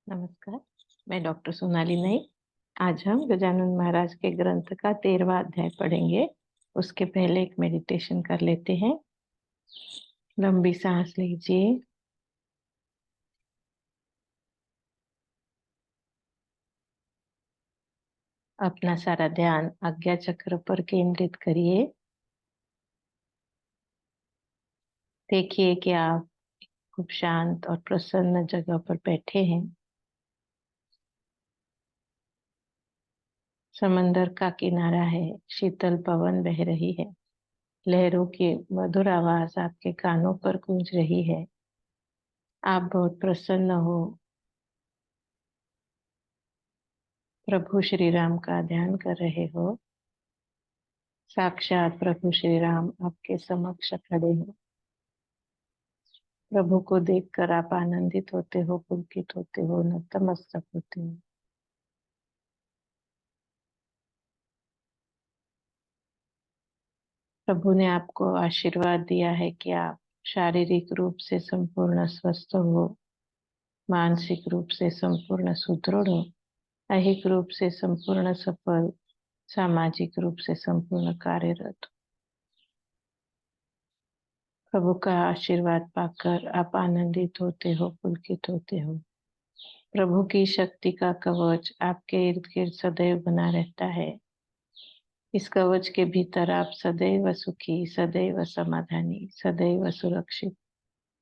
नमस्कार, मैं डॉक्टर सोनाली नाइक। आज हम गजानन महाराज के ग्रंथ का 13वां अध्याय पढ़ेंगे। उसके पहले एक मेडिटेशन कर लेते हैं। लंबी सांस लीजिए। अपना सारा ध्यान आज्ञा चक्र पर केंद्रित करिए। देखिए कि आप खूब शांत और प्रसन्न जगह पर बैठे हैं। समंदर का किनारा है, शीतल पवन बह रही है, लहरों की मधुर आवाज आपके कानों पर गूंज रही है। आप बहुत प्रसन्न हो। प्रभु श्री राम का ध्यान कर रहे हो। साक्षात प्रभु श्री राम आपके समक्ष खड़े हैं। प्रभु को देखकर आप आनंदित होते हो, पुलकित होते हो, नतमस्तक होते हो। प्रभु ने आपको आशीर्वाद दिया है कि आप शारीरिक रूप से संपूर्ण स्वस्थ हो, मानसिक रूप से संपूर्ण सुदृढ़ हो, ऐहिक रूप से संपूर्ण सफल, सामाजिक रूप से संपूर्ण कार्यरत। प्रभु का आशीर्वाद पाकर आप आनंदित होते हो, पुलकित होते हो। प्रभु की शक्ति का कवच आपके इर्द गिर्द सदैव बना रहता है। इस कवच के भीतर आप सदैव सुखी, सदैव समाधानी, सदैव सुरक्षित,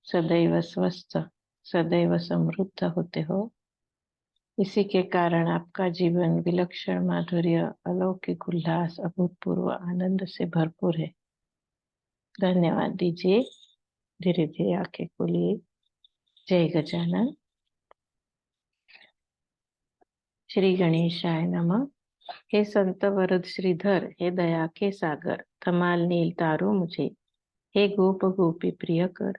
सदैव स्वस्थ, सदैव समृद्ध होते हो। इसी के कारण आपका जीवन विलक्षण माधुर्य, अलौकिक उल्लास, अभूतपूर्व आनंद से भरपूर है। धन्यवाद दीजिए। धीरे धीरे आंखें खोलिए। जय गजानन। श्री गणेशाय नमः। हे संत वरद श्रीधर, हे दया के सागर, धमाल नील तारो मुझे, हे गोप गोपी प्रिय कर।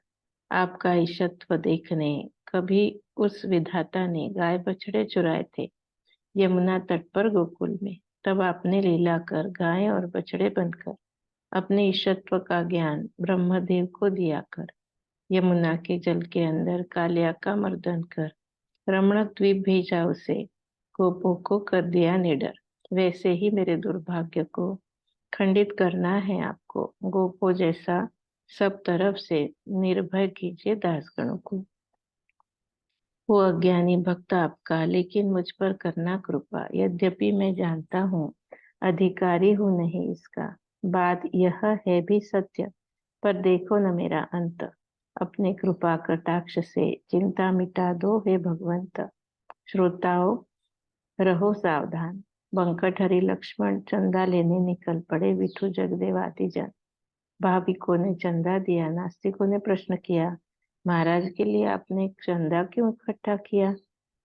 आपका ईशत्व देखने कभी उस विधाता ने गाय बछड़े चुराए थे यमुना तट पर गोकुल में। तब आपने लीला कर गाय और बछड़े बनकर अपने ईशत्व का ज्ञान ब्रह्मदेव को दिया कर यमुना के जल के अंदर कालिया का मर्दन कर रमणक द्वीप भेजा उसे, गोपों को कर दिया निडर। वैसे ही मेरे दुर्भाग्य को खंडित करना है आपको। गोपों जैसा सब तरफ से निर्भय कीजिए दासगणों को। वो अज्ञानी भक्त आपका, लेकिन मुझ पर करना कृपा। यद्यपि मैं जानता हूँ, अधिकारी हूँ नहीं इसका, बात यह है भी सत्य, पर देखो न मेरा अंत। अपने कृपा कटाक्ष से चिंता मिटा दो हे भगवंत। श्रोताओं, रहो सावधान। बंकट हरि लक्ष्मण चंदा लेने निकल पड़े। विठु जगदेव आदि जन। भाविकों ने चंदा दिया, नास्तिकों ने प्रश्न किया, महाराज के लिए आपने चंदा क्यों इकट्ठा किया?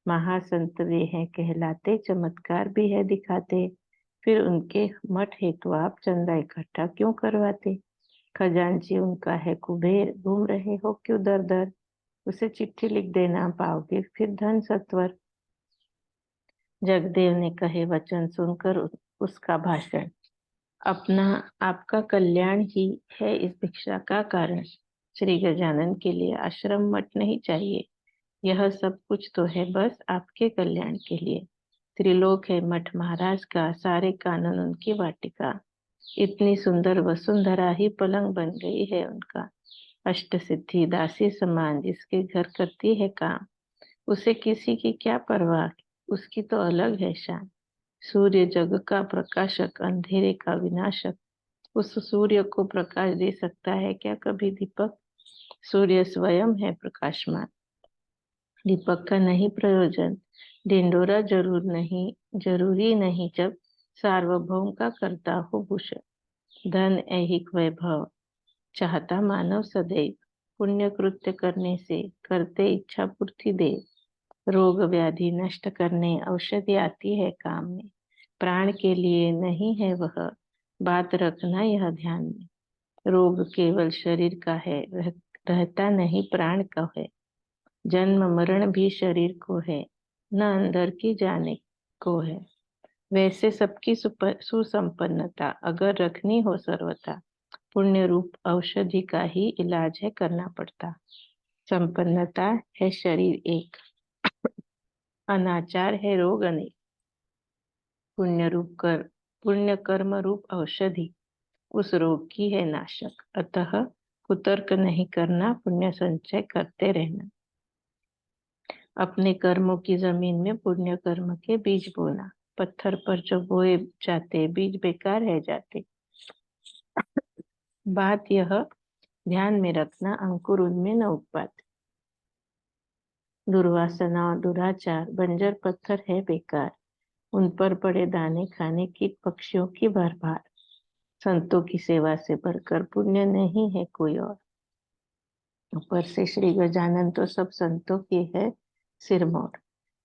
महासंत वे हैं कहलाते, चमत्कार भी है दिखाते, फिर उनके मठ हेतु आप चंदा इकट्ठा क्यों करवाते? खजांची उनका है कुबेर, घूम रहे हो क्यों दर दर? उसे चिट्ठी लिख देना, पाओगे फिर धन सत्वर। जगदेव ने कहे वचन सुनकर उसका भाषण, अपना आपका कल्याण ही है इस भिक्षा का कारण। श्री गजानन के लिए आश्रम मठ नहीं चाहिए, यह सब कुछ तो है बस आपके कल्याण के लिए। त्रिलोक है मठ महाराज का, सारे कानून उनकी वाटिका। इतनी सुंदर वसुंधरा ही पलंग बन गई है उनका। अष्ट सिद्धि दासी समान जिसके घर करती है काम, उसे किसी की क्या परवाह, उसकी तो अलग है शान। सूर्य जग का प्रकाशक, अंधेरे का विनाशक, उस सूर्य को प्रकाश दे सकता है क्या कभी दीपक? सूर्य स्वयं है प्रकाशमान, दीपक का नहीं प्रयोजन। ढिंडोरा जरूरी नहीं जब सार्वभौम का करता हो भूषण। धन ऐहिक वैभव चाहता मानव सदैव, पुण्य कृत्य करने से करते इच्छा पूर्ति दे। रोग व्याधि नष्ट करने औषधि आती है काम में, प्राण के लिए नहीं है वह, बात रखना यह ध्यान में। रोग केवल शरीर का है, रहता नहीं प्राण का है। जन्म मरण भी शरीर को है, न अंदर की जाने को है। वैसे सबकी सुसंपन्नता अगर रखनी हो सर्वथा, पुण्य रूप औषधि का ही इलाज है करना पड़ता। संपन्नता है शरीर एक, अनाचार है रोग अनेक, पुण्य कर्म रूप औषधि उस रोग की है नाशक। अतः कुतर्क नहीं करना, पुण्य संचय करते रहना। अपने कर्मों की जमीन में पुण्य कर्म के बीज बोना। पत्थर पर जो बोए जाते बीज बेकार रह जाते। बात यह ध्यान में रखना, अंकुर उनमें न उग पाते। दुर्वासना और दुराचार बंजर पत्थर है बेकार, उन पर पड़े दाने खाने कीट पक्षियों की भरमार। संतों की सेवा से बढ़कर पुण्य नहीं है कोई और। ऊपर से श्री गजानन तो सब संतों की है सिरमौर।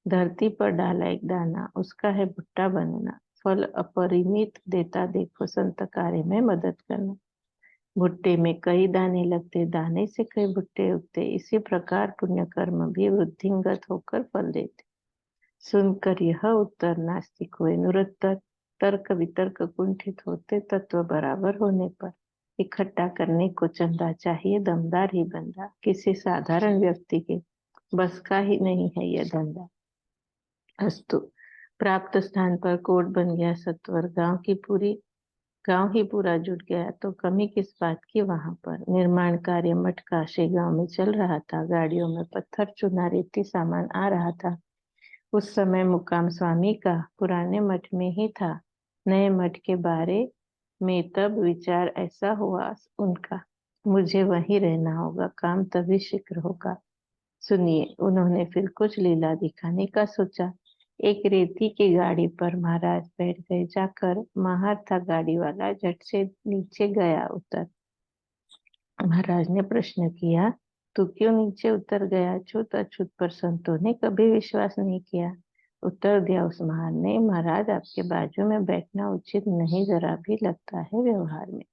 धरती पर डाला एक दाना, उसका है भुट्टा बनना। फल अपरिमित देता देखो, संत कार्य में मदद करना। भुट्टे में कई दाने लगते, दाने से कई भुट्टे उगते। इसी प्रकार पुण्य कर्म भी वृद्धिंगत होकर फल देते। सुनकर यह उत्तर नास्तिक हुए निरुत्तर। तर्क वितर्क कुंठित होते, तत्व बराबर होने पर। इकट्ठा करने को चंदा चाहिए, दमदार ही बंदा। किसी साधारण व्यक्ति के बस का ही नहीं है यह धंधा। अस्तु, प्राप्त स्थान पर कोट बन गया सत्वर। गांव ही पूरा जुट गया, तो कमी किस बात की वहां पर। निर्माण कार्य मठ काशी गांव में चल रहा था। गाड़ियों में पत्थर चूना रेती सामान आ रहा था। उस समय मुकाम स्वामी का पुराने मठ में ही था। नए मठ के बारे में तब विचार ऐसा हुआ उनका, मुझे वहीं रहना होगा, काम तभी शीघ्र होगा। सुनिए, उन्होंने फिर कुछ लीला दिखाने का सोचा। एक रेती की गाड़ी पर महाराज बैठ गए। जाकर महार था गाड़ी वाला, झट से नीचे गया उतर। महाराज ने प्रश्न किया, तू क्यों नीचे उतर गया? छूत अछूत पर संतों ने कभी विश्वास नहीं किया। उत्तर दिया उस महार ने, महाराज आपके बाजू में बैठना उचित नहीं जरा भी लगता है व्यवहार में।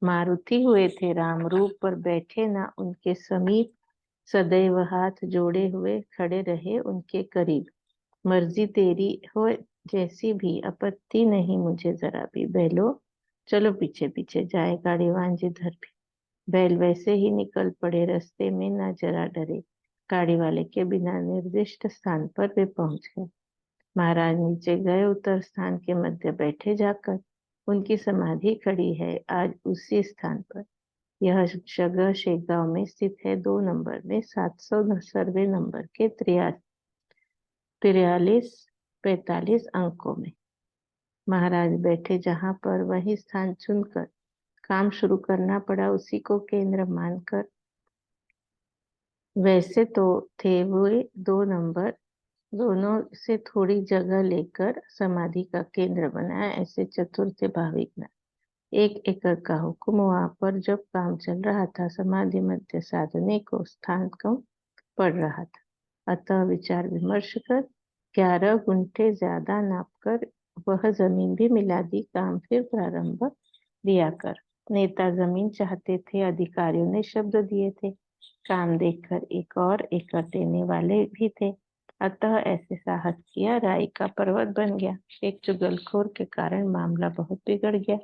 मारुति हुए थे राम, रूप पर बैठे ना उनके समीप। सदैव हाथ जोड़े हुए खड़े रहे उनके करीब। मर्जी तेरी हो जैसी भी, आपत्ति नहीं मुझे जरा भी। बैलो चलो पीछे पीछे, जाए गाड़ीवान जिधर भी। बैल वैसे ही निकल पड़े, रास्ते में न जरा डरे। गाड़ी वाले के बिना निर्दिष्ट स्थान पर वे पहुंच गए। महाराज नीचे गए, उत्तर स्थान के मध्य बैठे जाकर। उनकी समाधि खड़ी है आज उसी स्थान पर। यह जगह शेगांव में स्थित है, 2 नंबर में, 700 सर्वे नंबर के 43-45 अंकों में। महाराज बैठे जहां पर, वही स्थान चुनकर काम शुरू करना पड़ा, उसी को केंद्र मानकर। वैसे तो थे वे 2 नंबर, दोनों से थोड़ी जगह लेकर समाधि का केंद्र बनाया। ऐसे चतुर थे भाविक न। 1 एकड़ का हुक्म। वहां पर जब काम चल रहा था, समाधि मध्य साधने को स्थान कम पड़ रहा था। अतः विचार विमर्श कर 11 गुंठे ज्यादा नापकर वह जमीन भी मिला दी। काम फिर प्रारंभ दिया कर। नेता जमीन चाहते थे, अधिकारियों ने शब्द दिए थे। काम देखकर एक और एकड़ देने वाले भी थे। अतः ऐसे साहस किया, राई का पर्वत बन गया। एक चुगलखोर के कारण मामला बहुत बिगड़ गया।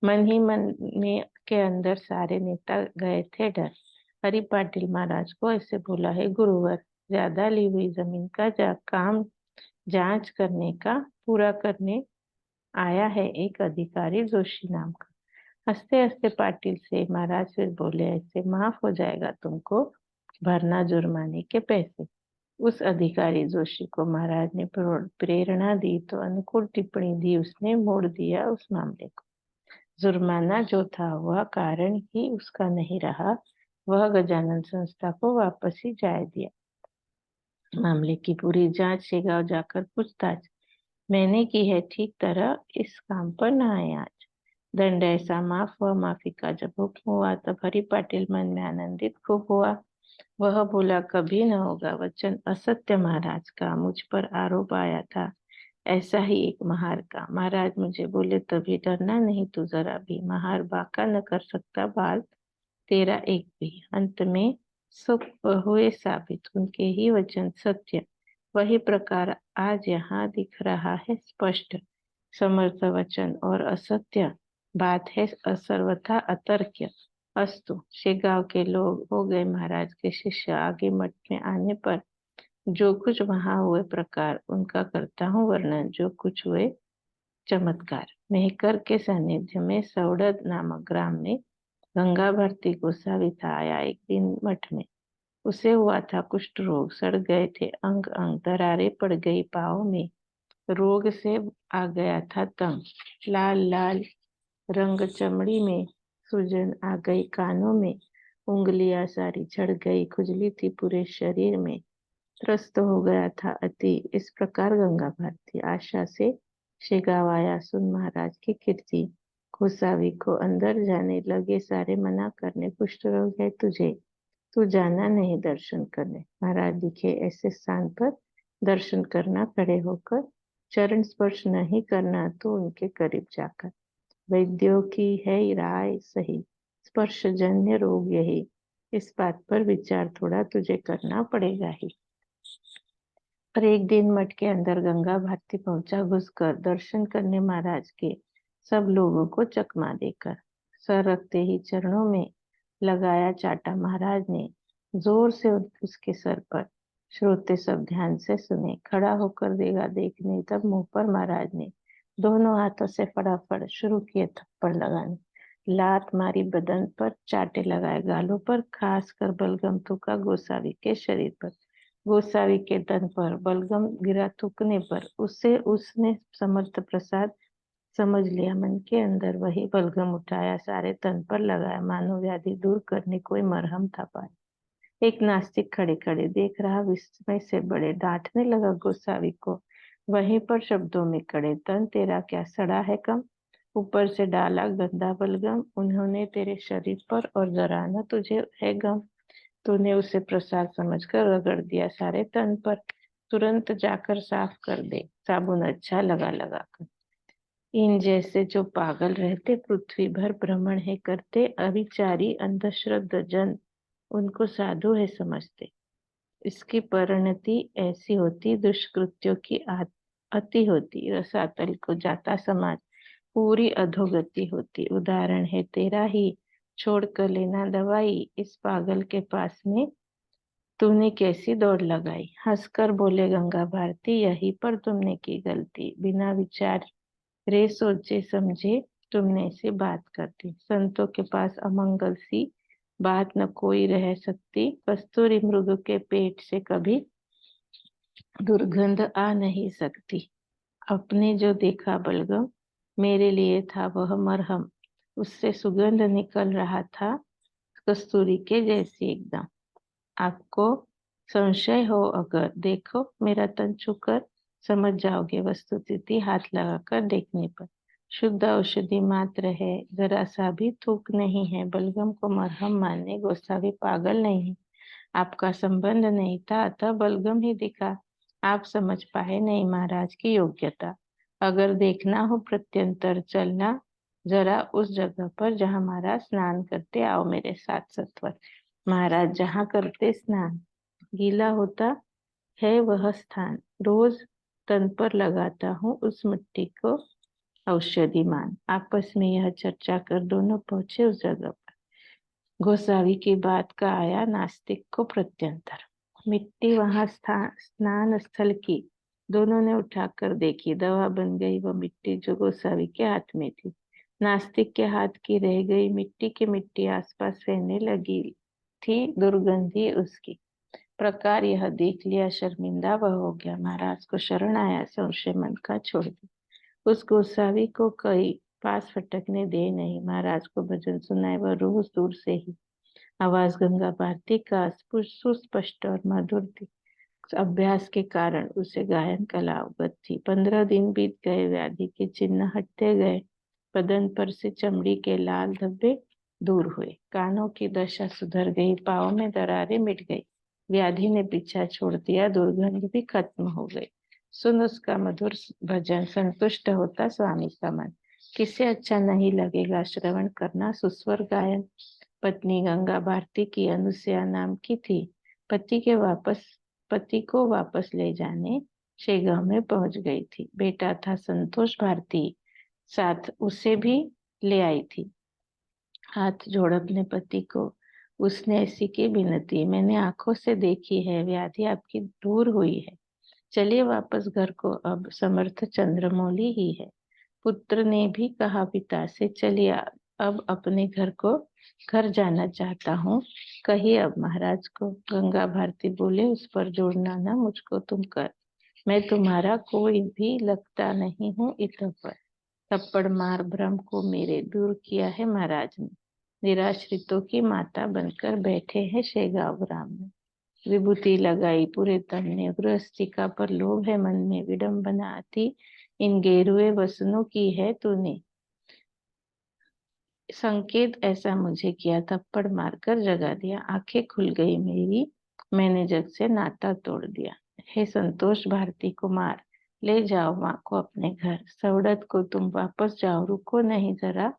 मन ही मन में के अंदर सारे नेता गए थे डर। हरि पाटिल महाराज को ऐसे बोला, है गुरुवर, ज्यादा ली हुई जमीन का काम जांच करने का पूरा करने आया है एक अधिकारी जोशी नाम का। हंसते हंसते पाटिल से महाराज फिर बोले, ऐसे माफ हो जाएगा तुमको भरना जुर्माने के पैसे। उस अधिकारी जोशी को महाराज ने प्रेरणा दी तो अनुकूल टिप्पणी दी, उसने मोड़ दिया उस मामले को। जुर्माना जो था वह कारण ही उसका नहीं रहा, वह गजानन संस्था को वापस ही जाए दिया। मामले की पूरी जांच शेगांव जाकर पूछताछ मैंने की है, ठीक तरह इस काम पर न आए आज। दंड ऐसा माफ हुआ। माफी का जब हुक्म हुआ तब हरि पाटिल मन में आनंदित खूब हुआ। वह बोला, कभी न होगा वचन असत्य महाराज का। मुझ पर आरोप आया था ऐसा ही एक महार का। महाराज मुझे बोले, तभी डरना नहीं तू जरा भी। महार बाका न कर सकता बाल तेरा एक भी। अंत में सब हुए साबित उनके ही वचन सत्य। वही प्रकार आज यहाँ दिख रहा है स्पष्ट। समर्थ वचन और असत्य बात है सर्वथा अतर्क्य। अस्तु, शेगांव के लोग हो गए महाराज के शिष्य। आगे मठ में आने पर जो कुछ वहां हुए प्रकार उनका करता हूँ वर्णन, जो कुछ हुए चमत्कार। मेहकर के सानिध्य में सौड़द नामक ग्राम में गंगा भारती गोसावी था आया एक दिन मठ में। उसे हुआ था कुष्ठ रोग, सड़ गए थे अंग अंग, दरारें पड़ गई पाँव में, रोग से आ गया था तंग, लाल लाल रंग चमड़ी में, सूजन आ गई कानों में, उंगलियां सारी झड़ गई, खुजली थी पूरे शरीर में, त्रस्त हो गया था अति। इस प्रकार गंगा भारती आशा से शेगाव आया, सुन महाराज की कीर्ति। गोसावी को अंदर जाने लगे सारे, मना करने, कुष्ठ रोग है तुझे, तू जाना नहीं दर्शन करने। महाराज दिखे ऐसे स्थान पर दर्शन करना, खड़े होकर चरण स्पर्श नहीं करना, तो उनके करीब जाकर। वैद्यों की है राय सही, स्पर्श जन्य रोग यही, इस बात पर विचार थोड़ा तुझे करना पड़ेगा ही। पर एक दिन मठ के अंदर गंगा भारती पहुंचा, घुसकर दर्शन करने महाराज के सब लोगों को चकमा देकर। सर रखते ही चरणों में लगाया चाटा महाराज ने, जोर से उसके सर पर। श्रोते सब ध्यान से सुने, खड़ा होकर देगा देखने, तब मुंह पर महाराज ने दोनों हाथों से फटाफट शुरू किए थप्पड़ लगाने। लात मारी बदन पर, चाटे लगाए गालों पर, खास कर बलगम थूका गोसावी के शरीर पर। गोसावी के तन पर बलगम गिरा थूकने पर उसे उसने समर्थ प्रसाद समझ लिया, मन के अंदर वही बलगम उठाया, सारे तन पर लगाया, मानो व्याधि दूर करने कोई मरहम था पाए। एक नास्तिक खड़े खड़े देख रहा, विस्मय से बड़े, डांटने लगा गोसावी को वहीं पर शब्दों में कड़े, तन तेरा क्या सड़ा है कम, ऊपर से डाला गंदा बलगम उन्होंने तेरे शरीर पर, और जरा न तुझे है गम। तूने उसे प्रसाद समझकर रगड़ दिया सारे तन पर, तुरंत जाकर साफ कर दे साबुन अच्छा लगा लगा कर। इन जैसे जो पागल रहते पृथ्वी भर भ्रमण है करते, अविचारी अंधश्रद्ध जन उनको साधु है समझते। इसकी परिणति ऐसी होती, दुष्कृत्यों की अति होती, रसातल को जाता समाज, पूरी अधोगति होती। उदाहरण है तेरा ही, छोड़ कर लेना दवाई, इस पागल के पास में तूने कैसी दौड़ लगाई। हंसकर बोले गंगा भारती, यही पर तुमने की गलती, बिना विचार रे सोचे समझे तुमने ऐसी बात कर दी। संतों के पास अमंगल सी बात न कोई रह सकती, कस्तूरी मृग के पेट से कभी दुर्गंध आ नहीं सकती। अपने जो देखा बलगम, मेरे लिए था वह मरहम, उससे सुगंध निकल रहा था कस्तूरी के जैसी एकदम। आपको संशय हो अगर, देखो मेरा तन छूकर समझ जाओगे वस्तुस्थिति, हाथ लगाकर देखने पर। शुद्ध औषधि मात्र है, जरा सा भी थूक नहीं है, बलगम को मरहम मानने गोसावी पागल नहीं। आपका संबंध नहीं था अतः बलगम ही दिखा, आप समझ पाए नहीं महाराज की योग्यता। अगर देखना हो प्रत्यंतर, चलना जरा उस जगह पर जहाँ महाराज स्नान करते, आओ मेरे साथ सत्वर। महाराज जहाँ करते स्नान, गीला होता है वह स्थान, रोज तन पर लगाता हूँ उस मिट्टी को औषधि मान। आपस में यह चर्चा कर दोनों पहुंचे उस जगह पर। गोसावी की बात का आया नास्तिक को प्रत्यंतर। मिट्टी वहां स्नान स्थल की दोनों ने उठाकर देखी, दवा बन गई वह मिट्टी जो गोसावी के हाथ में थी। नास्तिक के हाथ की रह गई मिट्टी की मिट्टी आसपास फैलने लगी थी, दुर्गंधी उसकी। प्रकार यह देख लिया शर्मिंदा वह हो गया, महाराज को शरण आया, संशय मन का छोड़ दिया। उस गोसावी को कई पास फटकने दे नहीं, महाराज को भजन सुनाए वह रोज दूर से ही। आवाज गंगा भारती का सुस्पष्ट और मधुर थी, अभ्यास के कारण उसे गायन कला अवगत थी। 15 दिन बीत गए, व्याधि के चिन्ह हटते गए, बदन पर से चमड़ी के लाल धब्बे दूर हुए, कानों की दशा सुधर गई, पाँव में दरारें मिट गई, व्याधि ने पीछा छोड़ दिया, दुर्गंध भी खत्म हो गई। सुन उसका मधुर भजन, संतुष्ट होता स्वामी का मन। किसे अच्छा नहीं लगेगा श्रवण करना सुस्वर गायन। पत्नी गंगा भारती की अनुसया नाम की थी। पति को वापस ले जाने शेगांव में पहुंच गई थी। बेटा था संतोष भारती, साथ उसे भी ले आई थी। हाथ जोड़ अपने पति को उसने ऐसी की विनती, मैंने आंखों से देखी है, व्याधि आपकी दूर हुई है। चलिए वापस घर को, अब समर्थ चंद्रमौली ही है। पुत्र ने भी कहा पिता से, चलिए अब अपने घर जाना चाहता हूँ। कहिए अब महाराज को। गंगा भारती बोले, उस पर जोड़ना ना मुझको तुम कर, मैं तुम्हारा कोई भी लगता नहीं हूँ। इतः पर थप्पड़ मार भ्रम को मेरे दूर किया है महाराज ने। निराश्रितों की माता बनकर बैठे हैं शेगांव ग्राम में। विभूति लगाई पूरे तन ने, गृहस्थी का पर लोभ है मन में, विडंबना आती इन गेरुए वसनों की है तूने। संकेत ऐसा मुझे किया, थप्पड़ मारकर जगा दिया, आंखें खुल गई मेरी, मैंने जग से नाता तोड़ दिया। हे संतोष भारती कुमार, ले जाओ माँ को अपने घर। सौड़त को तुम वापस जाओ, रुको नहीं जरा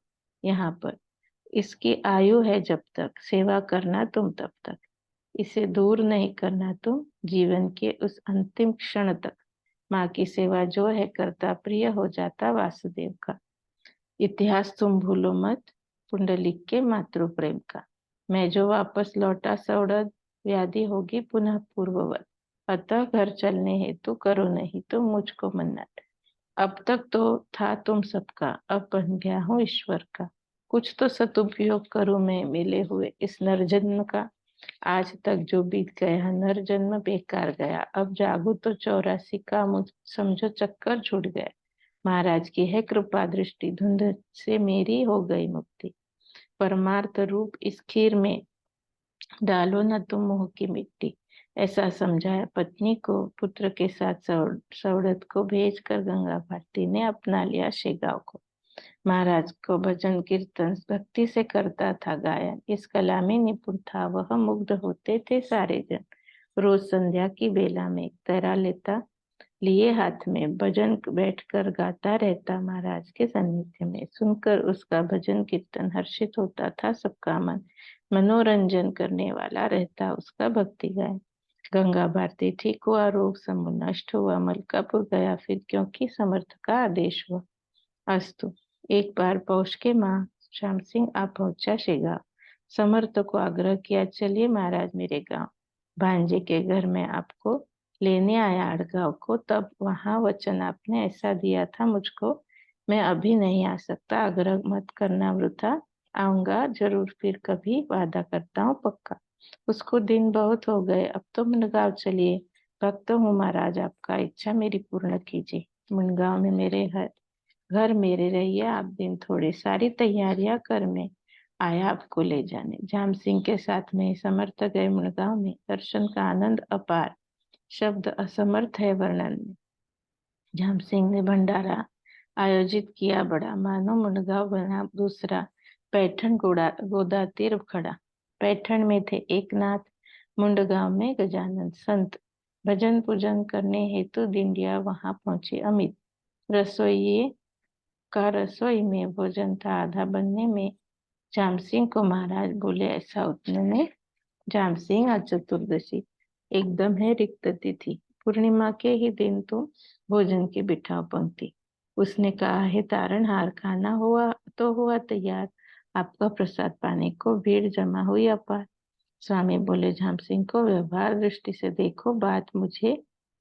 यहाँ पर। इसकी आयु है जब तक, सेवा करना तुम तब तक। इसे दूर नहीं करना तुम, जीवन के उस अंतिम क्षण तक। माँ की सेवा जो है करता, प्रिय हो जाता वासुदेव का। इतिहास तुम भूलो मत, पुंडलिक के मातृ प्रेम का। मैं जो वापस लौटा सौड़द, व्याधि होगी पुनः पूर्ववत। अतः घर चलने हेतु करो नहीं तो मुझको मन्नत। अब तक तो था तुम सबका, अब बन गया हूँ ईश्वर का। कुछ तो सदुपयोग करूं मैं मिले हुए इस नरजन्म का। आज तक जो बीत गया नर जन्म बेकार गया, अब जागू तो 84 का मुझ समझो चक्कर छूट गया। महाराज की है कृपा दृष्टि, धुंध से मेरी हो गई मुक्ति। परमार्थ रूप इस खीर में डालो न तुम मोह की मिट्टी। ऐसा समझाया पत्नी को। पुत्र के साथ सौड़त को भेजकर गंगा भारती ने अपना लिया शेगांव को। महाराज को भजन कीर्तन भक्ति से करता था गायन, इस कला में निपुण था वह, मुग्ध होते थे सारे जन। रोज संध्या की बेला में तरा लेता लिए हाथ में, भजन बैठकर गाता रहता महाराज के सानिध्य में। सुनकर उसका भजन कीर्तन हर्षित होता था सबका मन, मनोरंजन करने वाला रहता उसका भक्ति गायन। गंगा भारती ठीक हुआ, रोग समूह नष्ट हुआ, मलकापुर गया फिर क्योंकि समर्थ का आदेश हुआ। अस्तु। एक बार पहुंच के माँ श्याम सिंह आ पहुंचा शेगांव। समर्थ को आग्रह किया, चलिए महाराज मेरे गांव, भांजे के घर में आपको लेने आया अड़गांव को। तब वहां वचन आपने ऐसा दिया था मुझको, मैं अभी नहीं आ सकता, आग्रह मत करना वृथा, आऊंगा जरूर फिर कभी, वादा करता हूँ पक्का। उसको दिन बहुत हो गए, अब तो मुनगांव चलिए, भक्त हूँ महाराज आपका, इच्छा मेरी पूर्ण कीजिए। मुनगांव में मेरे घर मेरे रहिए आप दिन थोड़े, सारी तैयारियां कर मैं आया आपको ले जाने। जाम सिंह के साथ में समर्थ गए मुनगांव में, दर्शन का आनंद अपार, शब्द असमर्थ है वर्णन में। जाम सिंह ने भंडारा आयोजित किया बड़ा, मानो मुनगांव बना दूसरा पैठन गोदा तीर खड़ा। पैठन में थे एकनाथ, मुंडगांव में गजानन संत। भजन पूजन करने हेतु दिंडिया वहां पहुंचे अमित। रसोई में भोजन था आधा बनने में। जाम सिंह को महाराज बोले, ऐसा उतने जाम सिंह, आज चतुर्दशी एकदम है रिक्त तिथि, पूर्णिमा के ही दिन तो भोजन की बिठाओ पंक्ति। उसने कहा है तारणहार, खाना हुआ तो हुआ तैयार, आपका प्रसाद पाने को भीड़ जमा हुई अपार। स्वामी बोले झाम सिंह को, व्यवहार दृष्टि से देखो, बात मुझे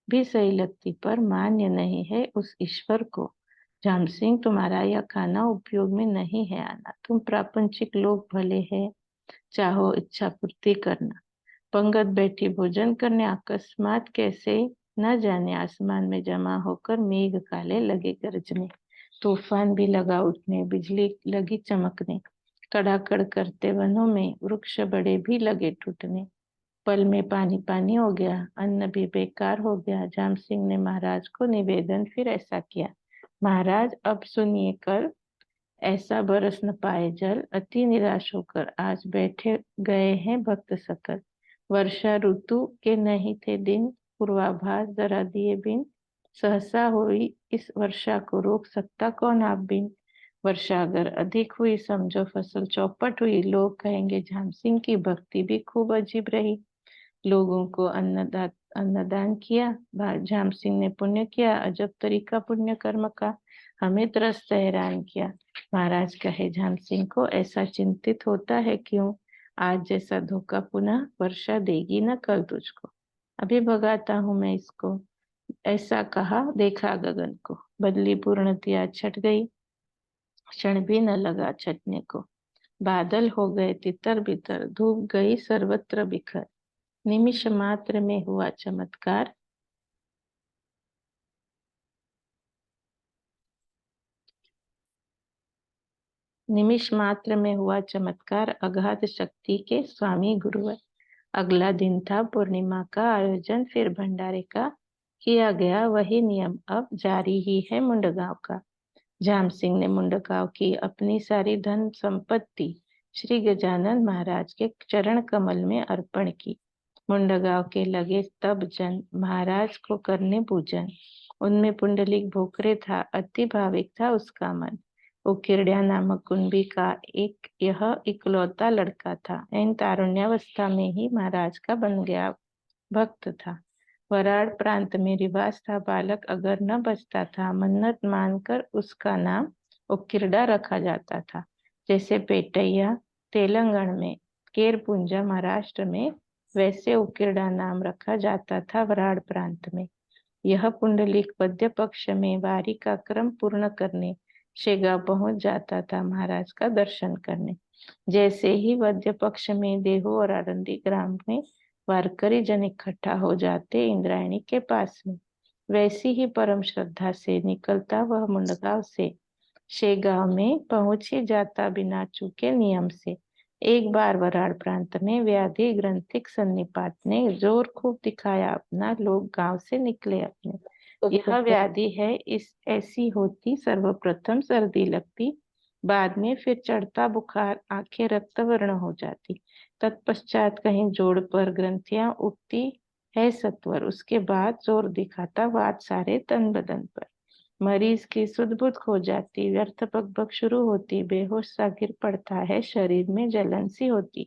भी सही लगती पर मान्य नहीं है उस ईश्वर को। झाम सिंह, तुम्हारा यह खाना उपयोग में नहीं है आना, तुम प्रापंचिक लोग भले है, चाहो इच्छा पूर्ति करना। पंगत बैठी भोजन करने, अकस्मात कैसे न जाने आसमान में जमा होकर मेघ काले लगे गरजने, तूफान भी लगा उठने, बिजली लगी चमकने, कड़ाकड़ करते वनों में वृक्ष बड़े भी लगे टूटने। पल में पानी पानी हो गया, अन्न भी बेकार हो गया। जाम सिंह ने महाराज को निवेदन फिर ऐसा किया, महाराज अब सुनिए, कल ऐसा बरस न पाए जल, अति निराश होकर आज बैठे गए हैं भक्त सकल। वर्षा ऋतु के नहीं थे दिन, पूर्वाभास जरा दिए बिन, सहसा हुई इस वर्षा को रोक सकता कौन आप बिन। वर्षा अगर अधिक हुई समझो फसल चौपट हुई, लोग कहेंगे झाम सिंह की भक्ति भी खूब अजीब रही। लोगों को अन्नदान किया, झाम सिंह ने पुण्य किया, अजब तरीका पुण्य कर्म का, हमें त्रस्त हैरान किया। महाराज कहे झाम सिंह को, ऐसा चिंतित होता है क्यों, आज जैसा धोखा पुनः वर्षा देगी न कल तुझको। अभी भगाता हूं मैं इसको, ऐसा कहा देखा गगन को। बदली पूर्णतया छट गई, क्षण भी न लगा छटने को। बादल हो गए तितर बितर, धूप गई सर्वत्र बिखर। निमिष मात्र में हुआ चमत्कार, निमिष मात्र में हुआ चमत्कार, अगाध शक्ति के स्वामी गुरुवर। अगला दिन था पूर्णिमा का, आयोजन फिर भंडारे का किया गया। वही नियम अब जारी ही है मुंडगांव का। झाम सिंह ने मुंडगांव की अपनी सारी धन संपत्ति श्री गजानन महाराज के चरण कमल में अर्पण की। मुंडगांव के लगे तब जन महाराज को करने पूजन। उनमें पुंडलिक भोकरे था, अति भाविक था उसका मन। उकिरड्या नामक कुंभी का एक यह इकलौता लड़का था। इन तारुण्यावस्था में ही महाराज का बन गया भक्त था। वराड़ प्रांत में रिवाज था, बालक अगर न बचता था, मन्नत मानकर उसका नाम उकिरडा रखा जाता था। जैसे पेटैया तेलंगाना में, केरपुंजा महाराष्ट्र में, वैसे उकिरडा नाम रखा जाता था वराड़ प्रांत में। यह पुंडलिक वद्य पक्ष में वारी का क्रम पूर्ण करने शेगांव पहुंच जाता था महाराज का दर्शन करने। जैसे ही वद्य पक्ष में देहू और आनंदी ग्राम में वारकरी जन इकट्ठा हो जाते इंद्रायणी के पास में, वैसी ही परम श्रद्धा से निकलता वह मुंडगांव से शेगांव में पहुंच ही जाता बिना चूके नियम से। एक बार वराड़ प्रांत में व्याधि ग्रंथिक सन्निपात ने जोर खूब दिखाया अपना, लोग गांव से निकले अपने। यह व्याधि है इस ऐसी होती, सर्वप्रथम सर्दी लगती, बाद में फिर चढ़ता बुखार, आंखें रक्त वर्ण हो जाती, तत्पश्चात कहीं जोड़ पर ग्रंथियां उठती है सत्वर, उसके बाद जोर दिखाता वात सारे तन बदन पर। मरीज की सुध-बुध खो जाती, व्यर्थ बकबक शुरू होती, बेहोश सा गिर पड़ता है, शरीर में जलन सी होती।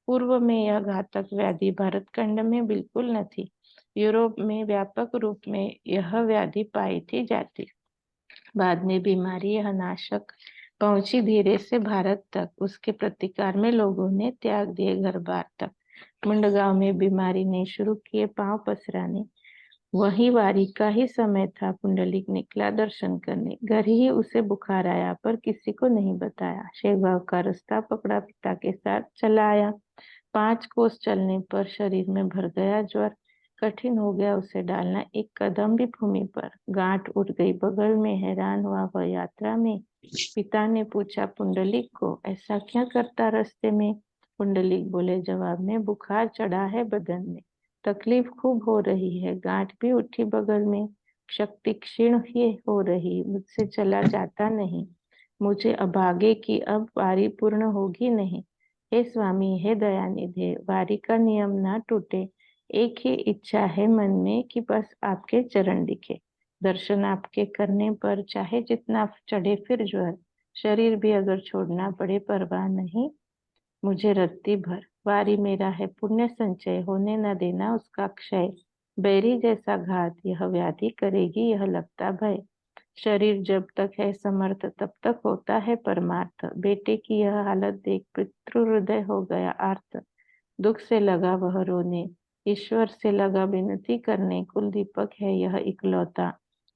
पूर्व में यह घातक व्याधि भारतखंड में बिल्कुल न थी। यूरोप में व्यापक रूप में यह व्याधि पाई थी जाती। बाद में बीमारी यह नाशक पहुंची धीरे से भारत तक। उसके प्रतिकार में लोगों ने त्याग दिए घर बार तक। मुंडगांव में बीमारी ने शुरू किए पांव पसराने। वही वारी का ही समय था, पुंडलिक निकला दर्शन करने। घर ही उसे बुखार आया, पर किसी को नहीं बताया। शेगांव का रास्ता पकड़ा, पिता के साथ चला आया। 5 कोस चलने पर शरीर में भर गया ज्वर। कठिन हो गया उसे डालना एक कदम भी भूमि पर। गांठ उठ गई बगल में, हैरान हुआ वह यात्रा में। पिता ने पूछा पुंडलिक को, ऐसा क्या करता रास्ते में? पुंडलिक बोले जवाब में, बुखार चढ़ा है बदन में, तकलीफ खूब हो रही है, गांठ भी उठी बगल में, शक्ति क्षीण ही हो रही, मुझसे चला जाता नहीं, मुझे अभागे की अब वारी पूर्ण होगी नहीं। हे स्वामी, हे दयानिधे, वारी का नियम ना टूटे, एक ही इच्छा है मन में कि बस आपके चरण दिखे। दर्शन आपके करने पर चाहे जितना चढ़े फिर ज्वर, शरीर भी अगर छोड़ना पड़े परवाह नहीं, मुझे रत्ती भर। वारी मेरा है पुण्य संचय, होने न देना उसका क्षय। बैरी जैसा घात यह व्याधि करेगी, यह लगता भय। शरीर जब तक है समर्थ तब तक होता है परमार्थ। बेटे की यह हालत देख पितृ हृदय हो गया आर्त। दुख से लगा वह रोने, ईश्वर से लगा विनती करने। कुल दीपक है यह इकलौता,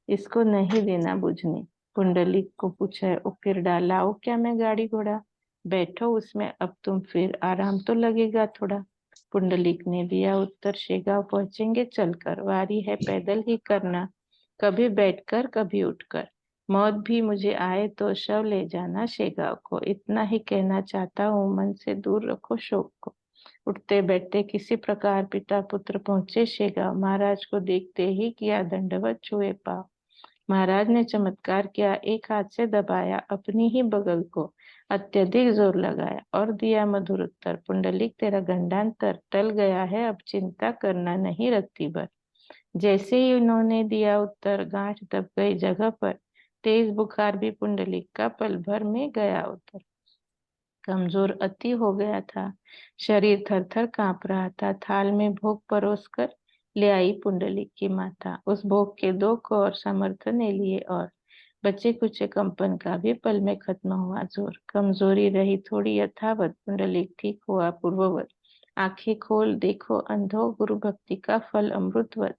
इसको नहीं देना बुझने। पुंडलिक को पूछे, उकिरडा लाओ क्या मैं गाड़ी घोड़ा, बैठो उसमें अब तुम, फिर आराम तो लगेगा थोड़ा। पुंडलिक ने दिया उत्तर, शेगांव पहुंचेंगे चलकर, वारी है पैदल ही करना, कभी बैठकर कभी उठकर। मौत भी मुझे आए तो शव ले जाना शेगांव को, इतना ही कहना चाहता हूँ, मन से दूर रखो शोक को। उठते बैठते किसी प्रकार पिता पुत्र पहुंचे शेगांव। महाराज को देखते ही किया दंडवत, छुए पाँव। महाराज ने चमत्कार किया, एक हाथ से दबाया अपनी ही बगल को, अत्यधिक जोर लगाया और दिया मधुर उत्तर, पुंडलिक तेरा गंडांतर टल गया है, अब चिंता करना नहीं रत्ती भर। जैसे ही उन्होंने दिया उत्तर, गांठ दब गई जगह पर। तेज बुखार भी पुंडलिक का पल भर में गया उतर। कमजोर अति हो गया था, शरीर थर थर कांप रहा था। थाल में भोग परोस कर ले आई पुंडलिक की माता, उस भोग के 2 कौर समर्थ ने लिए और बचे कुचे कंपन का भी पल में खत्म हुआ जोर। कमजोरी रही थोड़ी यथावत, पुंडलिक ठीक हुआ पूर्ववत। आंखें खोल देखो अंधो, गुरु भक्ति का फल अमृतवत।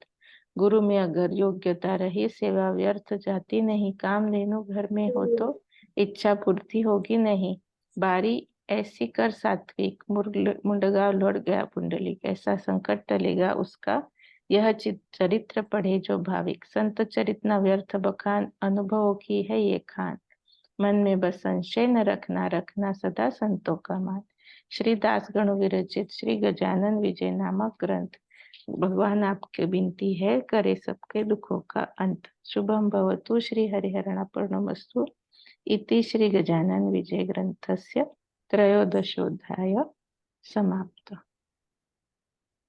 गुरु में अगर योग्यता रही, सेवा व्यर्थ जाती नहीं। काम धेनु घर में हो तो इच्छा पूर्ति होगी नहीं। बारी ऐसी कर सात्विक, मुंडगा लौट गया पुंडलिक। ऐसा संकट टलेगा उसका, यह चरित्र पढ़े जो भाविक। संत चरित न व्यर्थ बखान, अनुभवों की है ये खान। मन में बस संशय न रखना, रखना सदा संतों का मान। श्री दास गण विरचित श्री गजानन विजय नामक ग्रंथ। भगवान आपके विनती है, करे सबके दुखों का अंत। शुभम भवतु श्री हरिहरणार्पणमस्तु। इति श्री गजानन विजय ग्रंथस्य त्रयोदशोऽध्याय समाप्त।